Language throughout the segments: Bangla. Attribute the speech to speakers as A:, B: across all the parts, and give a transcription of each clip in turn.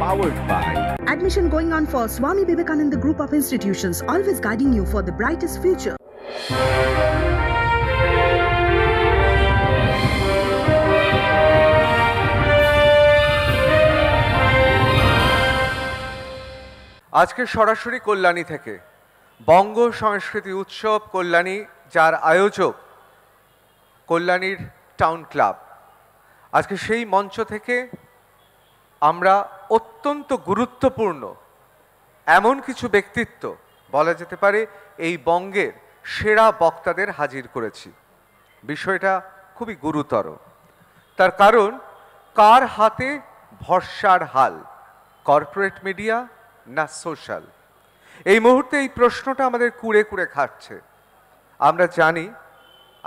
A: powered by
B: Admission going on for Swami Vivekananda Group of Institutions, always guiding you for the brightest future.
C: আজকে সরাসরি কল্যাণী থেকে বঙ্গ সংস্কৃতি উৎসব কল্যাণী, যার আয়োজক কল্যাণীর টাউন ক্লাব, আজকে সেই মঞ্চ থেকে আমরা অত্যন্ত গুরুত্বপূর্ণ এমন কিছু ব্যক্তিত্ব, বলা যেতে পারে এই বঙ্গের সেরা বক্তাদের হাজির করেছি। বিষয়টা খুবই গুরুতর, তার কারণ কার হাতে ভরসার হাল, কর্পোরেট মিডিয়া না সোশ্যাল? এই মুহূর্তে এই প্রশ্নটা আমাদের কুড়ে কুড়ে খাচ্ছে। আমরা জানি,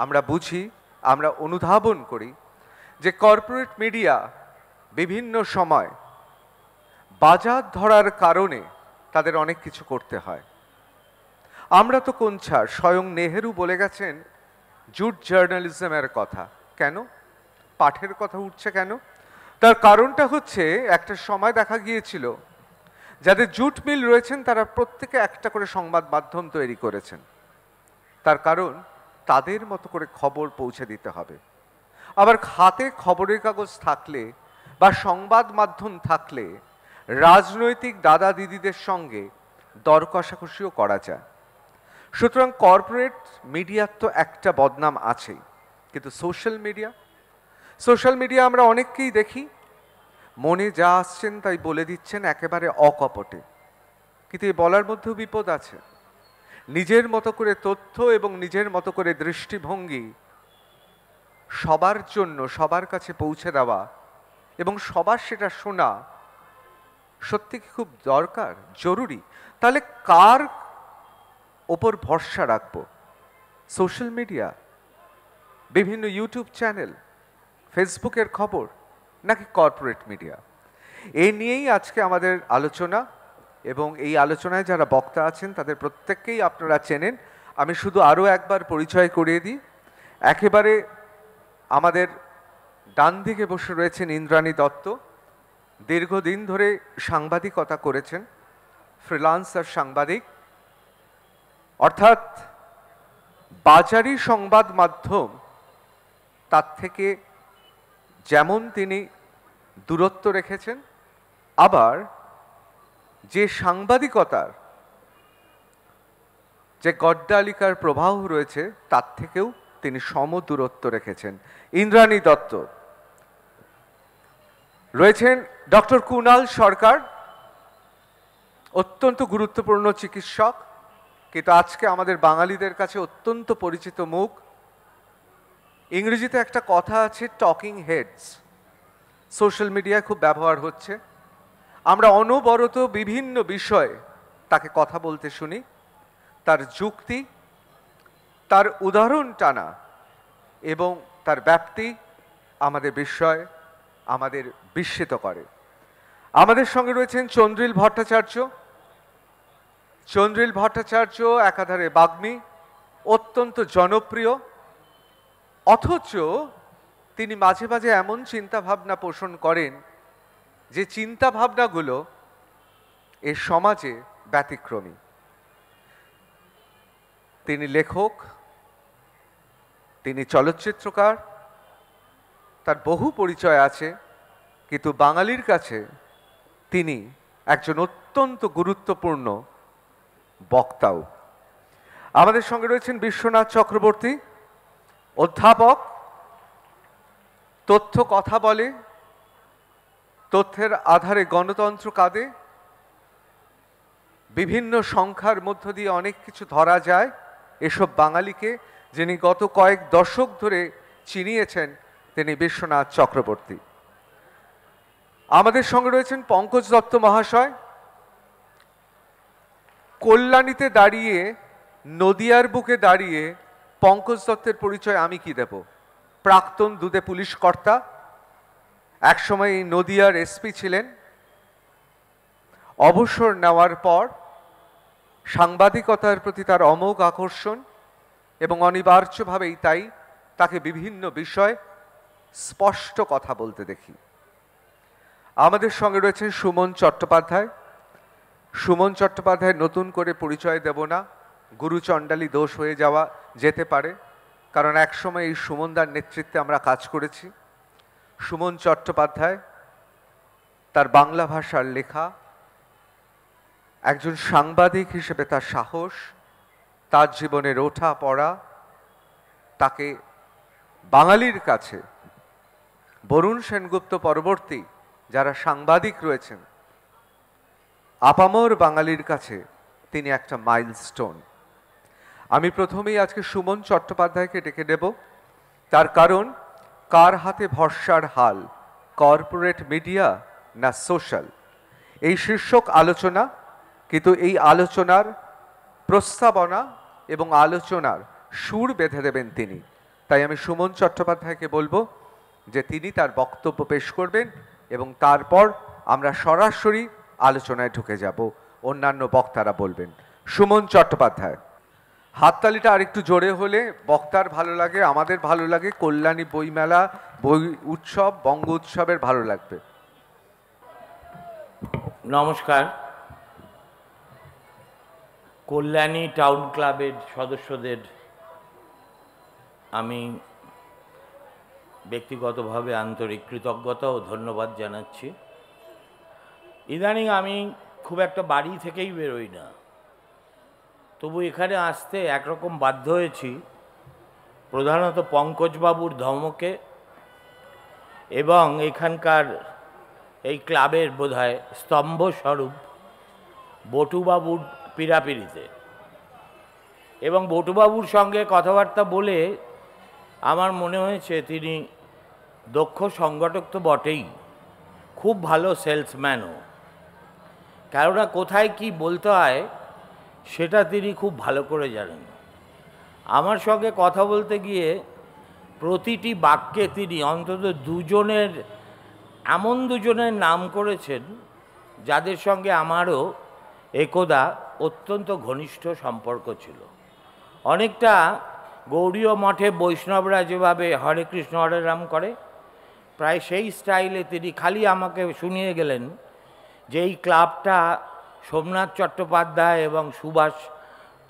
C: আমরা বুঝি, আমরা অনুধাবন করি যে কর্পোরেট মিডিয়া বিভিন্ন সময় বাজার ধরার কারণে তাদের অনেক কিছু করতে হয়। আমরা তো কোন ছাড়, স্বয়ং নেহেরু বলে গেছেন জুট জার্নালিজমের কথা। কেন পাঠের কথা উঠছে কেন? তার কারণটা হচ্ছে, একটা সময় দেখা গিয়েছিল যাদের জুট মিল রয়েছেন তারা প্রত্যেকে একটা করে সংবাদ মাধ্যম তৈরি করেছেন। তার কারণ তাদের মতো করে খবর পৌঁছে দিতে হবে। আবার হাতে খবরের কাগজ থাকলে বা সংবাদ মাধ্যম থাকলে রাজনৈতিক দাদা দিদিদের সঙ্গে দর কষাকষিও করা যায়। সুতরাং কর্পোরেট মিডিয়ার তো একটা বদনাম আছেই, কিন্তু সোশ্যাল মিডিয়া আমরা অনেককেই দেখি মনে যা আসছেন তাই বলে দিচ্ছেন একেবারে অকপটে, কিন্তু এই বলার মধ্যেও বিপদ আছে। নিজের মতো করে তথ্য এবং নিজের মতো করে দৃষ্টিভঙ্গি সবার জন্য সবার কাছে পৌঁছে দেওয়া এবং সবার সেটা শোনা সত্যি কি খুব দরকার, জরুরি? তাহলে কার ওপর ভরসা রাখবো? সোশ্যাল মিডিয়া, বিভিন্ন ইউটিউব চ্যানেল, ফেসবুকের খবর, নাকি কর্পোরেট মিডিয়া? এই নিয়েই আজকে আমাদের আলোচনা, এবং এই আলোচনায় যারা বক্তা আছেন তাদের প্রত্যেককেই আপনারা চেনেন। আমি শুধু আরও একবার পরিচয় করিয়ে দিই। একেবারে আমাদের ডান দিকে বসে রয়েছেন ইন্দ্রাণী দত্ত। দীর্ঘদিন ধরে সাংবাদিকতা করেছেন, ফ্রিল্যান্সার সাংবাদিক, অর্থাৎ বাজারি সংবাদ মাধ্যম তার থেকে যেমন তিনি দূরত্ব রেখেছেন, আবার যে সাংবাদিকতার যে গড্ডালিকার প্রবাহ রয়েছে তার থেকেও তিনি সম দূরত্ব রেখেছেন। ইন্দ্রাণী দত্ত রয়েছেন ডক্টর কুণাল সরকার, অত্যন্ত গুরুত্বপূর্ণ চিকিৎসক, কিন্তু আজকে আমাদের বাঙালিদের কাছে অত্যন্ত পরিচিত মুখ। ইংরেজিতে একটা কথা আছে, টকিং হেডস, সোশ্যাল মিডিয়ায় খুব ব্যবহার হচ্ছে। আমরা অনবরত বিভিন্ন বিষয়ে তাকে কথা বলতে শুনি। তার যুক্তি, তার উদাহরণ টানা এবং তার ব্যাপ্তি আমাদের বিস্ময়, আমাদের বিস্মিত করে। আমাদের সঙ্গে রয়েছেন চন্দ্রিল ভট্টাচার্য। চন্দ্রিল ভট্টাচার্য একাধারে বাগ্মী, অত্যন্ত জনপ্রিয়, অথচ তিনি মাঝে মাঝে এমন চিন্তাভাবনা পোষণ করেন যে চিন্তাভাবনাগুলো এর সমাজে ব্যতিক্রমী। তিনি লেখক, তিনি চলচ্চিত্রকার, তার বহু পরিচয় আছে, কিন্তু বাঙালির কাছে তিনি একজন অত্যন্ত গুরুত্বপূর্ণ বক্তাও। আমাদের সঙ্গে রয়েছেন বিশ্বনাথ চক্রবর্তী, অধ্যাপক, তথ্য কথা বলে, তথ্যের আধারে গণতন্ত্র কাঁদে, বিভিন্ন সংখ্যার মধ্য দিয়ে অনেক কিছু ধরা যায়। এসব বাঙালিকে যিনি গত কয়েক দশক ধরে চিনিয়েছেন তিনি বিশ্বনাথ চক্রবর্তী। আমাদের সঙ্গে রয়েছেন পঙ্কজ দত্ত মহাশয়। কল্যাণীতে দাঁড়িয়ে, নদিয়ার বুকে দাঁড়িয়ে পঙ্কজ দত্তের পরিচয় আমি কি দেব? প্রাক্তন দুদে পুলিশ কর্তা, একসময় এই নদিয়ার এসপি ছিলেন। অবসর নেওয়ার পর সাংবাদিকতার প্রতি তার অমোঘ আকর্ষণ, এবং অনিবার্যভাবেই তাই তাকে বিভিন্ন বিষয় স্পষ্ট কথা বলতে দেখি। আমাদের সঙ্গে রয়েছেন সুমন চট্টোপাধ্যায়। সুমন চট্টোপাধ্যায় নতুন করে পরিচয় দেব না, গুরুচণ্ডালী দোষ হয়ে যাওয়া যেতে পারে, কারণ একসময় এই সুমনদার নেতৃত্বে আমরা কাজ করেছি। সুমন চট্টোপাধ্যায় তার বাংলা ভাষার লেখা, একজন সাংবাদিক হিসেবে তার সাহস, তার জীবনের ওঠা পড়া তাকে বাঙালির কাছে, বরুণ সেনগুপ্ত পরবর্তী যারা সাংবাদিক রয়েছেন, আপামর বাঙালির কাছে তিনি একটা মাইলস্টোন। আমি প্রথমেই আজকে সুমন চট্টোপাধ্যায়কে ডেকে নেব, তার কারণ কার হাতে ভরসার হাল, কর্পোরেট মিডিয়া না সোশ্যাল, এই শীর্ষক আলোচনা। কিন্তু এই আলোচনার প্রস্তাবনা এবং আলোচনার সুর বেঁধে দেবেন তিনি। তাই আমি সুমন চট্টোপাধ্যায়কে বলবো যে তিনি তার বক্তব্য পেশ করবেন এবং তারপর আমরা সরাসরি আলোচনায় ঢুকে যাব, অন্যান্য বক্তারা বলবেন। সুমন চট্টোপাধ্যায়। হাততালিটা আরেকটু জোরে হলে বক্তার ভালো লাগে, আমাদের ভালো লাগে, কল্যাণী বইমেলা, বই উৎসব, বঙ্গ উৎসবের ভালো লাগবে।
A: নমস্কার। কল্যাণী টাউন ক্লাবের সদস্যদের আমি ব্যক্তিগতভাবে আন্তরিক কৃতজ্ঞতা ও ধন্যবাদ জানাচ্ছি। ইদানিং আমি খুব একটা বাড়ি থেকেই বেরোই না, তবু এখানে আসতে একরকম বাধ্য হয়েছি, প্রধানত পঙ্কজবাবুর ধমকে এবং এখানকার এই ক্লাবের বোধহয় স্তম্ভস্বরূপ বটুবাবুর পীড়াপিড়িতে। এবং বটুবাবুর সঙ্গে কথাবার্তা বলে আমার মনে হয়েছে তিনি দক্ষ সংগঠক তো বটেই, খুব ভালো সেলসম্যানও। কেননা কোথায় কি বলতে হয় সেটা তিনি খুব ভালো করে জানেন। আমার সঙ্গে কথা বলতে গিয়ে প্রতিটি বাক্যে তিনি অন্তত এমন দুজনের নাম করেছেন যাদের সঙ্গে আমারও একদা অত্যন্ত ঘনিষ্ঠ সম্পর্ক ছিল। অনেকটা গৌড়ীয় মঠে বৈষ্ণবরা যেভাবে হরে কৃষ্ণ হরে রাম করে, প্রায় সেই স্টাইলে তিনি খালি আমাকে শুনিয়ে গেলেন যে এই ক্লাবটা সোমনাথ চট্টোপাধ্যায় এবং সুভাষ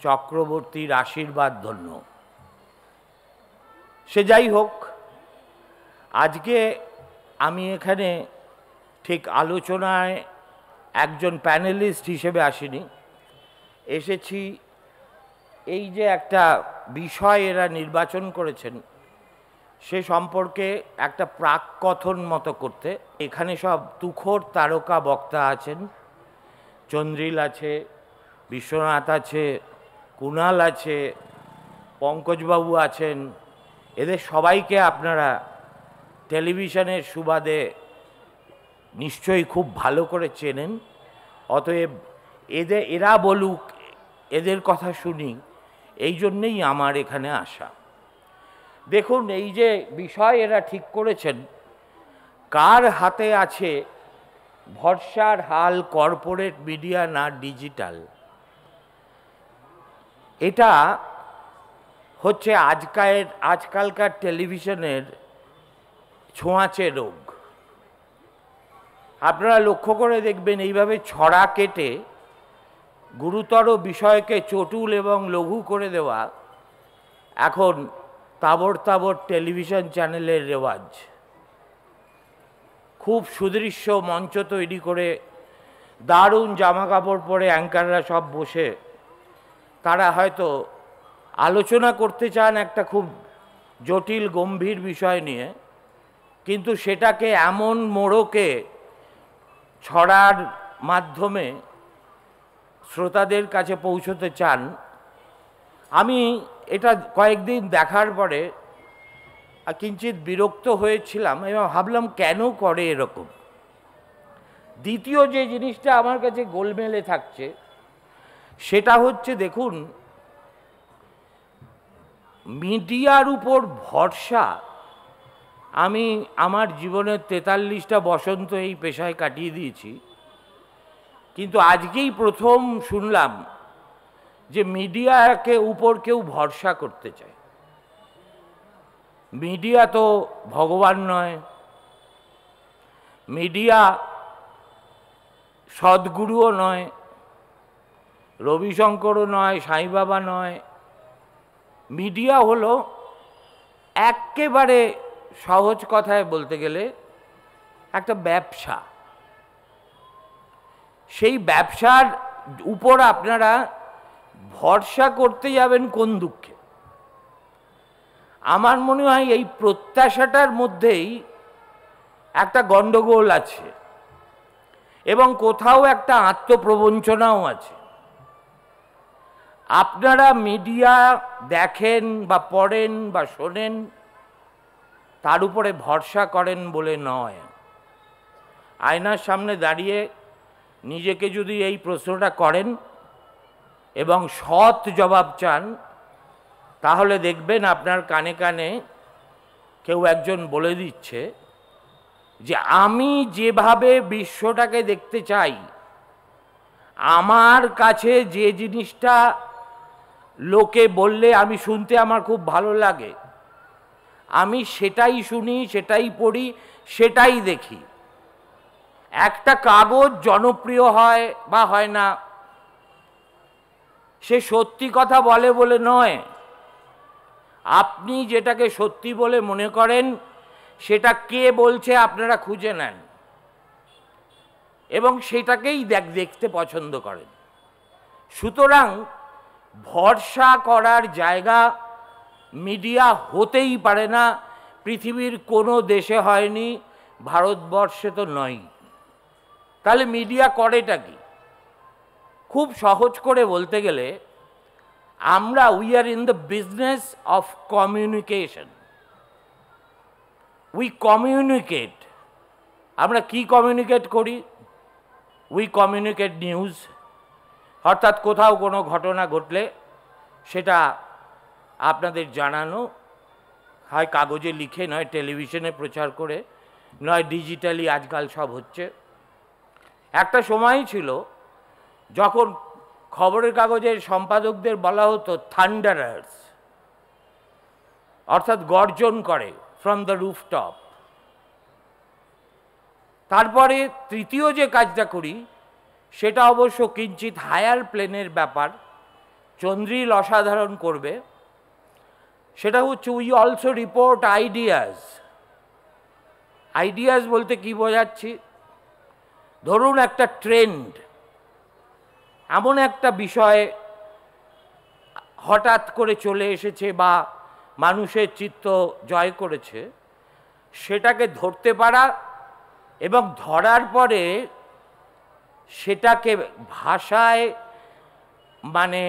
A: চক্রবর্তীর আশীর্বাদ ধন্য। সে যাই হোক, আজকে আমি এখানে ঠিক আলোচনায় একজন প্যানেলিস্ট হিসেবে আসিনি, এসেছি এই যে একটা বিষয় এরা নির্বাচন করেছেন সে সম্পর্কে একটা প্রাককথন মতো করতে। এখানে সব তুখোড় তারকা বক্তা আছেন, চন্দ্রিল আছে, বিশ্বনাথ আছে, কুণাল আছে, পঙ্কজবাবু আছেন। এদের সবাইকে আপনারা টেলিভিশনের সুবাদে নিশ্চয়ই খুব ভালো করে চেনেন। অতএব এরা বলুক, এদের কথা শুনি, এই জন্যেই আমার এখানে আসা। দেখুন, এই যে বিষয় এরা ঠিক করেছেন, কার হাতে আছে ভরসার হাল, কর্পোরেট মিডিয়া না ডিজিটাল, এটা হচ্ছে আজকালকার টেলিভিশনের ছোঁয়াচে রোগ। আপনারা লক্ষ্য করে দেখবেন এইভাবে ছড়া কেটে গুরুতর বিষয়কে চটুল এবং লঘু করে দেওয়া এখন তাবড় তাবড় টেলিভিশন চ্যানেলের রেওয়াজ। খুব সুদৃশ্য মঞ্চ তৈরি করে দারুণ জামা কাপড় পরে অ্যাঙ্কাররা সব বসে তারা হয়তো আলোচনা করতে চান একটা খুব জটিল গম্ভীর বিষয় নিয়ে, কিন্তু সেটাকে এমন মোড়কে ছড়ার মাধ্যমে শ্রোতাদের কাছে পৌঁছতে চান। আমি এটা কয়েকদিন দেখার পরে কিঞ্চিত বিরক্ত হয়েছিলাম এবং ভাবলাম কেন করে এরকম। দ্বিতীয় যে জিনিসটা আমার কাছে গোলমেলে থাকছে সেটা হচ্ছে, দেখুন, মিডিয়ার উপর ভরসা। আমি আমার জীবনের 43টা বসন্ত এই পেশায় কাটিয়ে দিয়েছি, কিন্তু আজকেই প্রথম শুনলাম যে মিডিয়াকে উপর কেউ ভরসা করতে চায়। মিডিয়া তো ভগবান নয়, মিডিয়া সদ্গুরুও নয়, রবিশঙ্করও নয়, সাই বাবা নয়। মিডিয়া হলো একেবারে সহজ কথায় বলতে গেলে একটা ব্যবসা। সেই ব্যবসার উপর আপনারা ভরসা করতে যাবেন কোন দুঃখে? আমার মনে হয় এই প্রত্যাশাটার মধ্যেই একটা গন্ডগোল আছে এবং কোথাও একটা আত্মপ্রবঞ্চনাও আছে। আপনারা মিডিয়া দেখেন বা পড়েন বা শোনেন, তার উপরে ভরসা করেন বলে নয়। আয়নার সামনে দাঁড়িয়ে নিজেকে যদি এই প্রশ্নটা করেন এবং সৎ জবাব চান, তাহলে দেখবেন আপনার কানে কানে কেউ একজন বলে দিচ্ছে যে আমি যেভাবে বিশ্বটাকে দেখতে চাই, আমার কাছে যে জিনিসটা লোকে বললে আমি শুনতে আমার খুব ভালো লাগে, আমি সেটাই শুনি, সেটাই পড়ি, সেটাই দেখি। একটা কাগজ জনপ্রিয় হয় বা হয় না, সে সত্যি কথা বলে বলে নয়। আপনি যেটাকে সত্যি বলে মনে করেন সেটা কে বলছে আপনারা খুঁজে নেন এবং সেটাকেই দেখতে পছন্দ করেন। সুতরাং ভরসা করার জায়গা মিডিয়া হতেই পারে না। পৃথিবীর কোনো দেশে হয়নি, ভারতবর্ষে তো নয়। তাহলে মিডিয়া করেটা কি? খুব সহজ করে বলতে গেলে আমরা we are in the business of communication. We communicate. আমরা কি কমিউনিকেট করি? We communicate news. অর্থাৎ কোথাও কোনো ঘটনা ঘটলে সেটা আপনাদের জানানো হয় কাগজে লিখে, নয় টেলিভিশনে প্রচার করে, নয় ডিজিটালি আজকাল সব হচ্ছে। একটা সময় ছিল যখন খবরের কাগজের সম্পাদকদের বলা হতো থান্ডারার্স, অর্থাৎ গর্জন করে ফ্রম দ্য রুফটপ। তারপরে তৃতীয় যে কাজটা করি সেটা অবশ্য কিঞ্চিত হায়ার প্লেনের ব্যাপার, চন্দ্রিল অসাধারণ করবে। সেটা হচ্ছে we also report ideas. Ideas বলতে কি বোঝাচ্ছি? ধরুন একটা ট্রেন্ড, এমন একটা বিষয় হঠাৎ করে চলে এসেছে বা মানুষের চিত্ত জয় করেছে, সেটাকে ধরতে পারা এবং ধরার পরে সেটাকে ভাষায়, মানে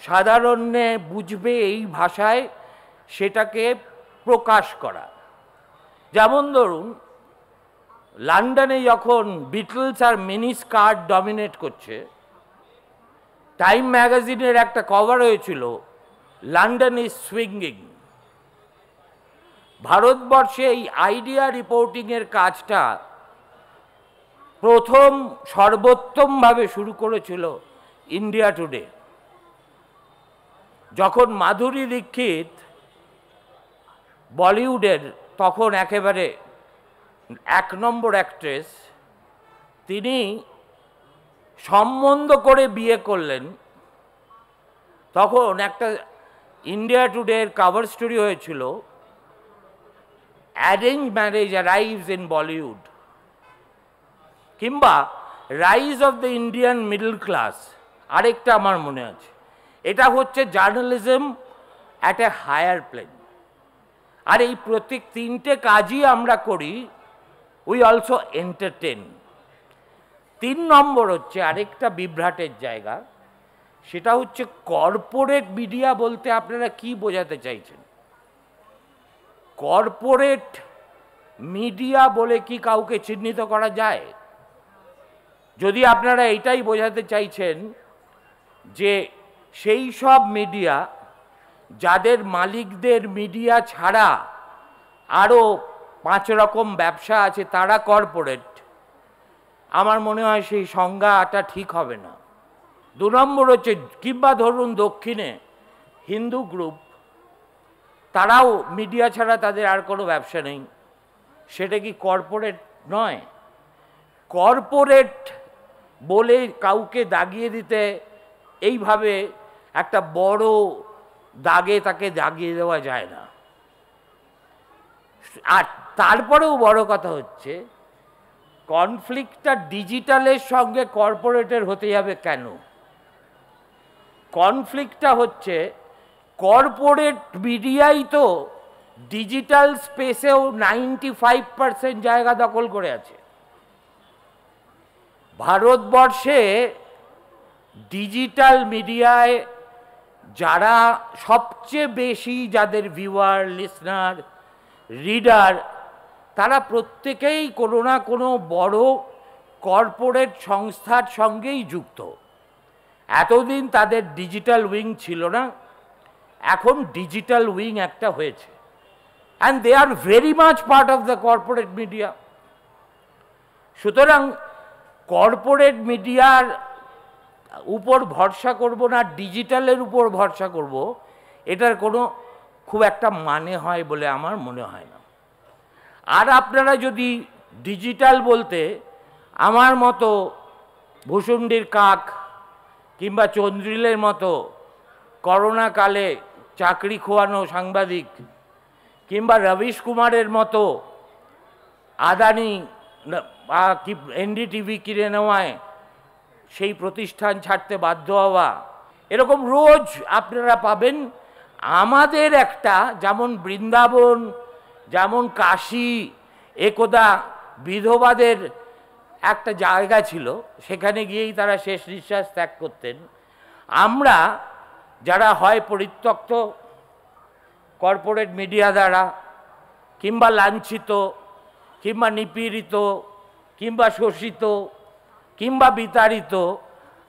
A: সাধারণে বুঝবে এই ভাষায় সেটাকে প্রকাশ করা। যেমন ধরুন লন্ডনে যখন বিটলস আর মিনি স্কার্ট ডমিনেট করছে, টাইম ম্যাগাজিনের একটা কভার হয়েছিল লন্ডন ইজ সুইঙ্গিং। ভারতবর্ষে এই আইডিয়া রিপোর্টিংয়ের কাজটা প্রথম সর্বোত্তমভাবে শুরু করেছিল ইন্ডিয়া টুডে। যখন মাধুরী দীক্ষিত বলিউডের তখন একেবারে 1 নম্বর অ্যাক্ট্রেস, তিনি সম্বন্ধ করে বিয়ে করলেন, তখন একটা ইন্ডিয়া টুডের কভার স্টোরি হয়েছিল arrange marriage arrives in Bollywood, কিংবা rise of the Indian middle class. আরেকটা আমার মনে আছে, এটা হচ্ছে journalism at a higher plane. আর এই প্রত্যেক তিনটে কাজই আমরা করি, উই অলসো এন্টারটেন। 3 নম্বর হচ্ছে আরেকটা বিভ্রাটের জায়গা, সেটা হচ্ছে কর্পোরেট মিডিয়া বলতে আপনারা কি বোঝাতে চাইছেন? কর্পোরেট মিডিয়া বলে কি কাউকে চিহ্নিত করা যায়? যদি আপনারা এটাই বোঝাতে চাইছেন যে সেই সব মিডিয়া যাদের মালিকদের মিডিয়া ছাড়া আরও 5 রকম ব্যবসা আছে তারা কর্পোরেট, আমার মনে হয় সেই সংজ্ঞাটা ঠিক হবে না। 2 নম্বর হচ্ছে, কিংবা ধরুন দক্ষিণে হিন্দু গ্রুপ, তারাও মিডিয়া ছাড়া তাদের আর কোনো ব্যবসা নেই, সেটা কি কর্পোরেট নয়? কর্পোরেট বলে কাউকে দাগিয়ে দিতে এইভাবে একটা বড় দাগে তাকে দাগিয়ে দেওয়া যায় না। আর তারপরেও বড় কথা হচ্ছে, কনফ্লিক্টটা ডিজিটালের সঙ্গে কর্পোরেটের হতে যাবে কেন? কনফ্লিক্টটা হচ্ছে কর্পোরেট মিডিয়াই তো ডিজিটাল স্পেসেও 95% জায়গা দখল করে আছে। ভারতবর্ষে ডিজিটাল মিডিয়ায় যারা সবচেয়ে বেশি, যাদের ভিউয়ার, লিসনার, রিডার, তারা প্রত্যেকেই কোনো না কোনো বড় কর্পোরেট সংস্থার সঙ্গেই যুক্ত। এতদিন তাদের ডিজিটাল উইং ছিল না, এখন ডিজিটাল উইং একটা হয়েছে, and they are very much part of the corporate media. সুতরাং কর্পোরেট মিডিয়ার উপর ভরসা করব না ডিজিটালের উপর ভরসা করব, এটার কোনো খুব একটা মানে হয় বলে আমার মনে হয় না। আর আপনারা যদি ডিজিটাল বলতে আমার মতো ভূষুণ্ডির কাক কিংবা চন্দ্রিলের মতো করোনাকালে চাকরি খোয়ানো সাংবাদিক, কিংবা রবিশ কুমারের মতো আদানি কি এনডিটিভি কিনে নেওয়ায় সেই প্রতিষ্ঠান ছাড়তে বাধ্য হওয়া, এরকম রোজ আপনারা পাবেন। আমাদের একটা, যেমন বৃন্দাবন, যেমন কাশী, একদা বিধবাদের একটা জায়গা ছিল, সেখানে গিয়েই তারা শেষ নিঃশ্বাস ত্যাগ করতেন। আমরা যারা হয় পরিত্যক্ত কর্পোরেট মিডিয়া দ্বারা, কিংবা লাঞ্ছিত, কিংবা নিপীড়িত, কিংবা শোষিত, কিংবা বিতাড়িত,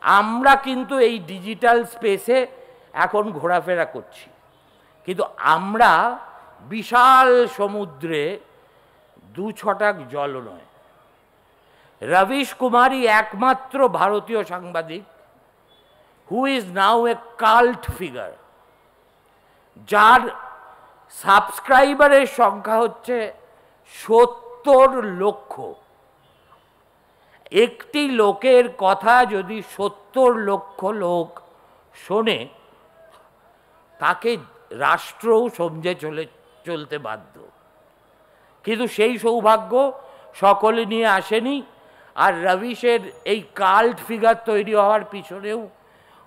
A: আমরা কিন্তু এই ডিজিটাল স্পেসে এখন ঘোরাফেরা করছি। কিন্তু আমরা বিশাল সমুদ্রে 2 ছটাক জল নয়। রবিশ কুমারই একমাত্র ভারতীয় সাংবাদিক who is now A cult figure, যার সাবস্ক্রাইবারের সংখ্যা হচ্ছে 70 লক্ষ। একটি লোকের কথা যদি 70 লক্ষ লোক শোনে, তাকে রাষ্ট্রও সমঝে চলতে বাধ্য। কিন্তু সেই সৌভাগ্য সকলে নিয়ে আসেনি। আর রবিশের এই কাল্ট ফিগার তৈরি হওয়ার পিছনেও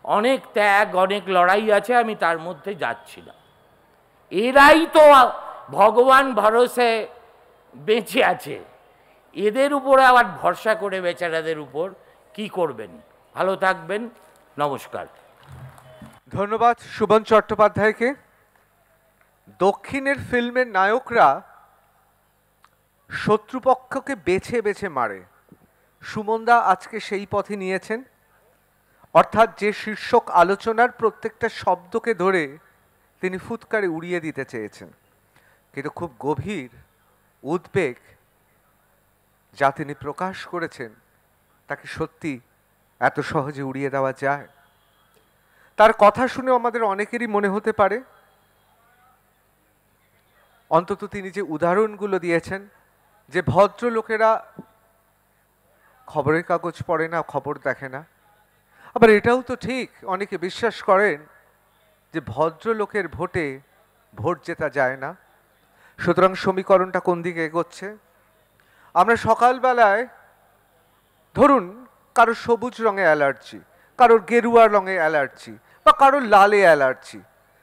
A: অনেক ত্যাগ, অনেক লড়াই আছে, আমি তার মধ্যে যাচ্ছি না। এরাই তো ভগবান ভরসে বেঁচে আছে, এদের উপরে আবার ভরসা করে বেচারাদের উপর কি করবেন? ভালো থাকবেন, নমস্কার।
C: ধন্যবাদ সুবন চট্টোপাধ্যায়কে। দক্ষিণের ফিল্মের নায়করা শত্রুপক্ষকে বেছে বেছে মারে, সুমনদা আজকে সেই পথে নিয়েছেন। অর্থাৎ যে শীর্ষক আলোচনার প্রত্যেকটা শব্দকে ধরে তিনি ফুৎকারে উড়িয়ে দিতে চেয়েছেন, কিন্তু খুব গভীর উদ্বেগ যা তিনি প্রকাশ করেছেন, তাকে সত্যি এত সহজে উড়িয়ে দেওয়া যায়? তার কথা শুনে আমাদের অনেকেরই মনে হতে পারে, অন্তত তিনি যে উদাহরণগুলো দিয়েছেন, যে ভদ্রলোকেরা খবরের কাগজ পড়ে না, খবর দেখে না। আবার এটাও তো ঠিক, অনেকে বিশ্বাস করেন যে ভদ্রলোকের ভোটে ভোট জেতা যায় না। সুতরাং সমীকরণটা কোন দিকে এগোচ্ছে? আমরা সকালবেলায়, ধরুন কারোর সবুজ রঙে অ্যালার্জি, কারোর গেরুয়া রঙে অ্যালার্জি, বা কারোর লালে অ্যালার্জি,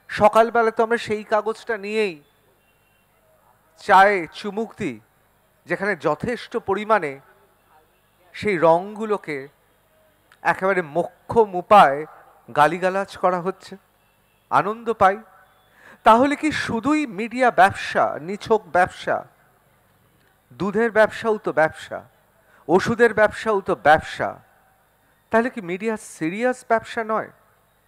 C: সকালবেলা তো আমরা সেই কাগজটা নিয়েই চায়ে চুমুক দিই, যেখানে যথেষ্ট পরিমাণে সেই রঙগুলোকে একেবারে মোক্ষম উপায় গালিগালাজ করা হচ্ছে, আনন্দ পাই। তাহলে কি শুধুই মিডিয়া ব্যবসা, নিছক ব্যবসা? দুধের ব্যবসাও তো ব্যবসা, ওষুধের ব্যবসাও তো ব্যবসা। তাহলে কি মিডিয়া সিরিয়াস ব্যবসা নয়?